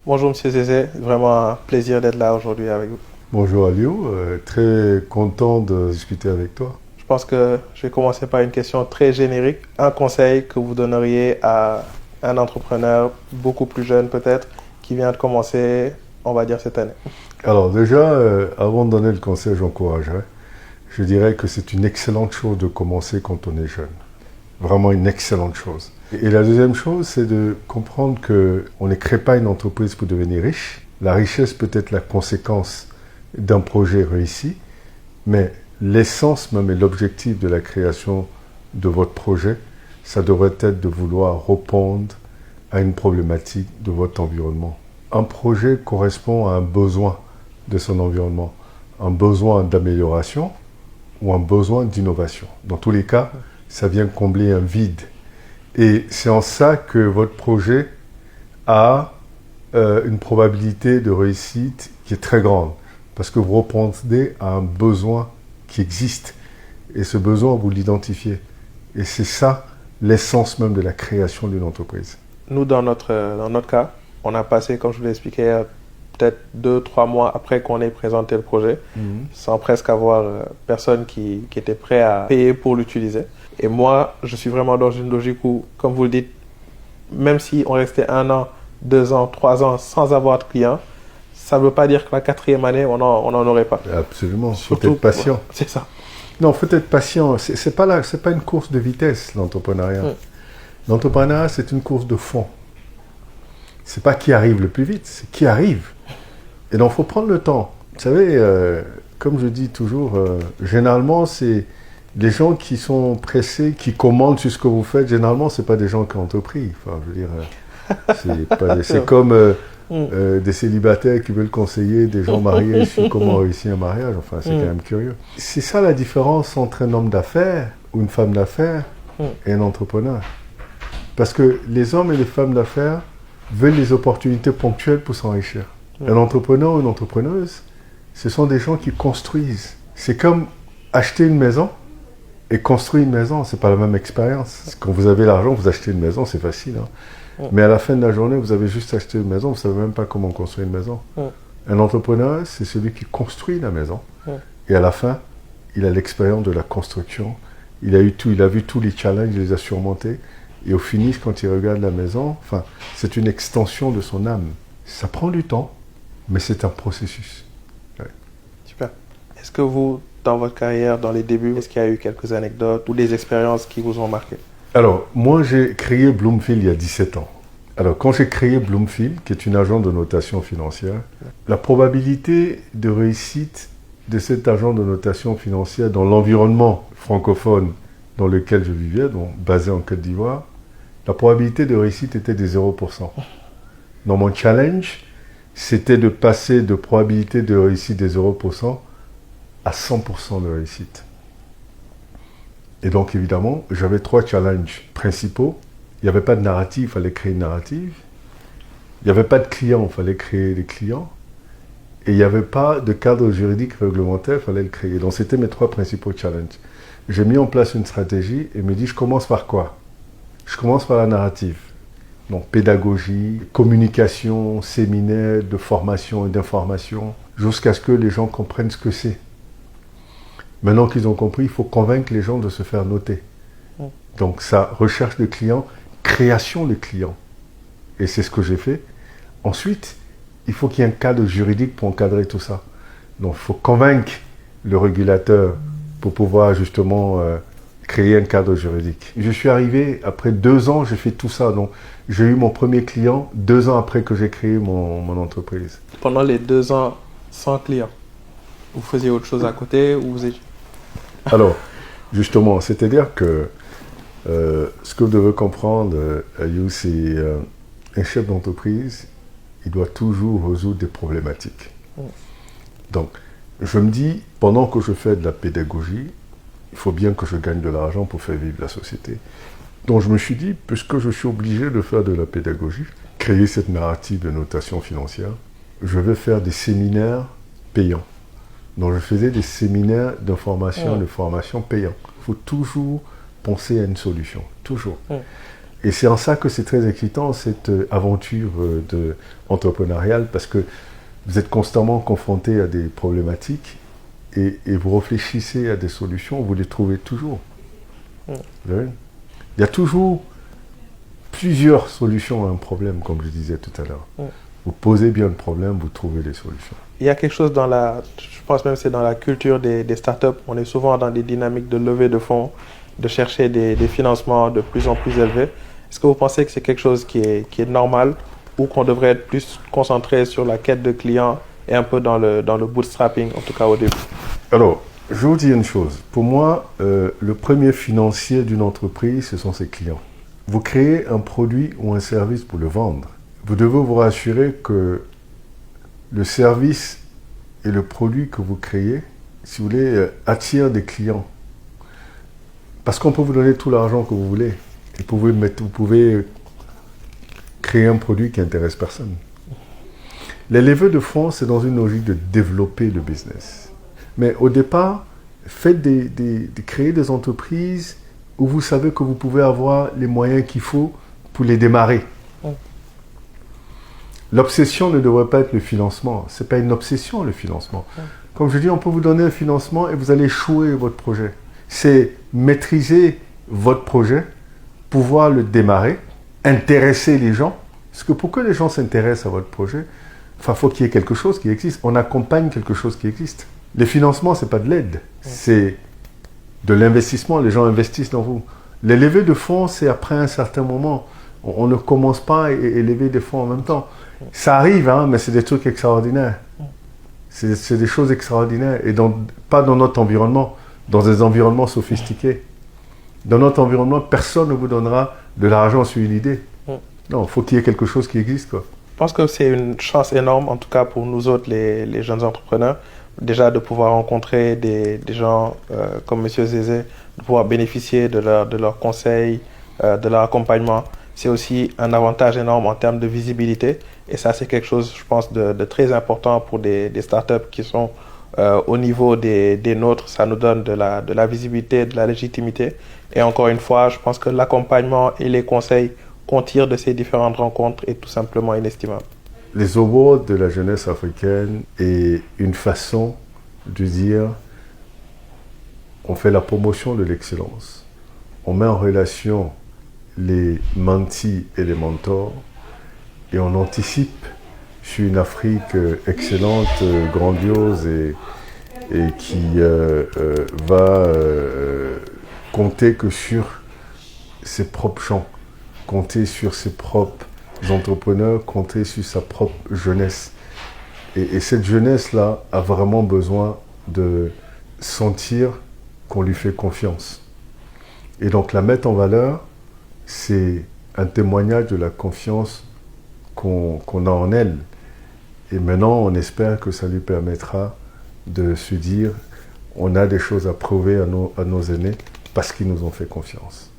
Bonjour Monsieur Zézé, vraiment un plaisir d'être là aujourd'hui avec vous. Bonjour Aliou, très content de discuter avec toi. Je pense que je vais commencer par une question très générique. Un conseil que vous donneriez à un entrepreneur beaucoup plus jeune peut-être, qui vient de commencer, on va dire cette année. Alors déjà, avant de donner le conseil, j'encouragerais. Je dirais que c'est une excellente chose de commencer quand on est jeune. Vraiment une excellente chose. Et la deuxième chose, c'est de comprendre qu'on ne crée pas une entreprise pour devenir riche. La richesse peut être la conséquence d'un projet réussi, mais l'essence même et l'objectif de la création de votre projet, ça devrait être de vouloir répondre à une problématique de votre environnement. Un projet correspond à un besoin de son environnement, un besoin d'amélioration ou un besoin d'innovation. Dans tous les cas, ça vient combler un vide. Et c'est en ça que votre projet a une probabilité de réussite qui est très grande. Parce que vous répondez à un besoin qui existe. Et ce besoin, vous l'identifiez. Et c'est ça l'essence même de la création d'une entreprise. Nous, dans notre cas, on a passé, comme je vous l'ai expliqué, peut-être 2-3 mois après qu'on ait présenté le projet, sans presque avoir personne qui était prêt à payer pour l'utiliser. Et moi, je suis vraiment dans une logique où, comme vous le dites, même si on restait 1 an, 2 ans, 3 ans sans avoir de clients, ça ne veut pas dire que la 4e année, on n'en aurait pas. Absolument, il faut être patient. C'est ça. Non, il faut être patient. C'est pas une course de vitesse, l'entrepreneuriat. L'entrepreneuriat, c'est une course de fond. C'est pas qui arrive le plus vite, c'est qui arrive. Et donc, il faut prendre le temps. Vous savez, comme je dis toujours, généralement, c'est les gens qui sont pressés, qui commandent sur ce que vous faites, généralement, ce pas des gens qui ont entrepris. Enfin, je veux dire, c'est comme des célibataires qui veulent conseiller des gens mariés sur comment réussir un mariage. Enfin, c'est quand même curieux. C'est ça la différence entre un homme d'affaires ou une femme d'affaires et un entrepreneur. Parce que les hommes et les femmes d'affaires veulent les opportunités ponctuelles pour s'enrichir. Un entrepreneur ou une entrepreneuse, ce sont des gens qui construisent. C'est comme acheter une maison et construire une maison, c'est pas la même expérience. Quand vous avez l'argent, vous achetez une maison, c'est facile. Mais à la fin de la journée, vous avez juste acheté une maison, vous savez même pas comment construire une maison. Un entrepreneur, c'est celui qui construit la maison. Et à la fin, il a l'expérience de la construction. Il a vu tous les challenges, il les a surmontés. Et au finish, quand il regarde la maison, enfin, c'est une extension de son âme. Ça prend du temps, mais c'est un processus. Ouais. Super. Est-ce que vous, dans votre carrière, dans les débuts, est-ce qu'il y a eu quelques anecdotes ou des expériences qui vous ont marqué? Alors, moi, j'ai créé Bloomfield il y a 17 ans. Alors, quand j'ai créé Bloomfield, qui est une agence de notation financière, la probabilité de réussite de cet agent de notation financière dans l'environnement francophone dans lequel je vivais, donc basé en Côte d'Ivoire, la probabilité de réussite était de 0%. Dans mon challenge, c'était de passer de probabilité de réussite de 0% à 100% de réussite. Et donc, évidemment, j'avais 3 challenges principaux. Il n'y avait pas de narrative, il fallait créer une narrative. Il n'y avait pas de clients, il fallait créer des clients. Et il n'y avait pas de cadre juridique réglementaire, il fallait le créer. Donc, c'était mes 3 principaux challenges. J'ai mis en place une stratégie et me dit, je commence par quoi? Je commence par la narrative. Donc, pédagogie, communication, séminaire de formation et d'information, jusqu'à ce que les gens comprennent ce que c'est. Maintenant qu'ils ont compris, il faut convaincre les gens de se faire noter. Donc, ça, recherche de clients, création de clients. Et c'est ce que j'ai fait. Ensuite, il faut qu'il y ait un cadre juridique pour encadrer tout ça. Donc, il faut convaincre le régulateur pour pouvoir justement créer un cadre juridique. Je suis arrivé, après 2 ans, j'ai fait tout ça. Donc, j'ai eu mon premier client 2 ans après que j'ai créé mon entreprise. Pendant les 2 ans sans clients, vous faisiez autre chose à côté ou vous étiez... Alors, justement, c'est-à-dire que ce que vous devez comprendre, Ayou, c'est un chef d'entreprise, il doit toujours résoudre des problématiques. Donc, je me dis, pendant que je fais de la pédagogie, il faut bien que je gagne de l'argent pour faire vivre la société. Donc, je me suis dit, puisque je suis obligé de faire de la pédagogie, créer cette narrative de notation financière, je vais faire des séminaires payants. Donc, je faisais des séminaires d'information, de formation payants. Il faut toujours penser à une solution, toujours. Et c'est en ça que c'est très excitant, cette aventure entrepreneuriale, parce que vous êtes constamment confronté à des problématiques et vous réfléchissez à des solutions, vous les trouvez toujours. Il y a toujours plusieurs solutions à un problème, comme je disais tout à l'heure. Vous posez bien le problème, vous trouvez les solutions. Il y a quelque chose je pense même que c'est dans la culture des startups, on est souvent dans des dynamiques de levée de fonds, de chercher des financements de plus en plus élevés. Est-ce que vous pensez que c'est quelque chose qui est normal ou qu'on devrait être plus concentré sur la quête de clients et un peu dans le bootstrapping, en tout cas au début? Alors, je vais vous dire une chose. Pour moi, le premier financier d'une entreprise, ce sont ses clients. Vous créez un produit ou un service pour le vendre. Vous devez vous rassurer que le service et le produit que vous créez, si vous voulez, attire des clients. Parce qu'on peut vous donner tout l'argent que vous voulez. Et vous pouvez créer un produit qui n'intéresse personne. Les levées de fonds, c'est dans une logique de développer le business. Mais au départ, faites créer des entreprises où vous savez que vous pouvez avoir les moyens qu'il faut pour les démarrer. L'obsession ne devrait pas être le financement. Ce n'est pas une obsession, le financement. Comme je dis, on peut vous donner un financement et vous allez échouer votre projet. C'est maîtriser votre projet, pouvoir le démarrer, intéresser les gens. Parce que pour que les gens s'intéressent à votre projet, il faut qu'il y ait quelque chose qui existe. On accompagne quelque chose qui existe. Les financements, ce n'est pas de l'aide. C'est de l'investissement. Les gens investissent dans vous. Les levées de fonds, c'est après un certain moment. On ne commence pas et lever des fonds en même temps. Ça arrive, hein, mais c'est des trucs extraordinaires. C'est des choses extraordinaires. Et pas dans notre environnement, dans des environnements sophistiqués. Dans notre environnement, personne ne vous donnera de l'argent sur une idée. Non, il faut qu'il y ait quelque chose qui existe, quoi. Je pense que c'est une chance énorme, en tout cas pour nous autres, les jeunes entrepreneurs, déjà de pouvoir rencontrer des gens comme M. Zézé, de pouvoir bénéficier de leurs conseils, de leur accompagnement. C'est aussi un avantage énorme en termes de visibilité. Et ça, c'est quelque chose, je pense, de très important pour des startups qui sont au niveau des nôtres. Ça nous donne de la visibilité, de la légitimité. Et encore une fois, je pense que l'accompagnement et les conseils qu'on tire de ces différentes rencontres est tout simplement inestimable. Les awards de la jeunesse africaine est une façon de dire on fait la promotion de l'excellence. On met en relation les mentis et les mentors et on anticipe sur une Afrique excellente, grandiose et qui va compter que sur ses propres gens, compter sur ses propres entrepreneurs, compter sur sa propre jeunesse. Et cette jeunesse-là a vraiment besoin de sentir qu'on lui fait confiance. Et donc la mettre en valeur, c'est un témoignage de la confiance qu'on a en elle. Et maintenant, on espère que ça lui permettra de se dire on a des choses à prouver à nos aînés parce qu'ils nous ont fait confiance.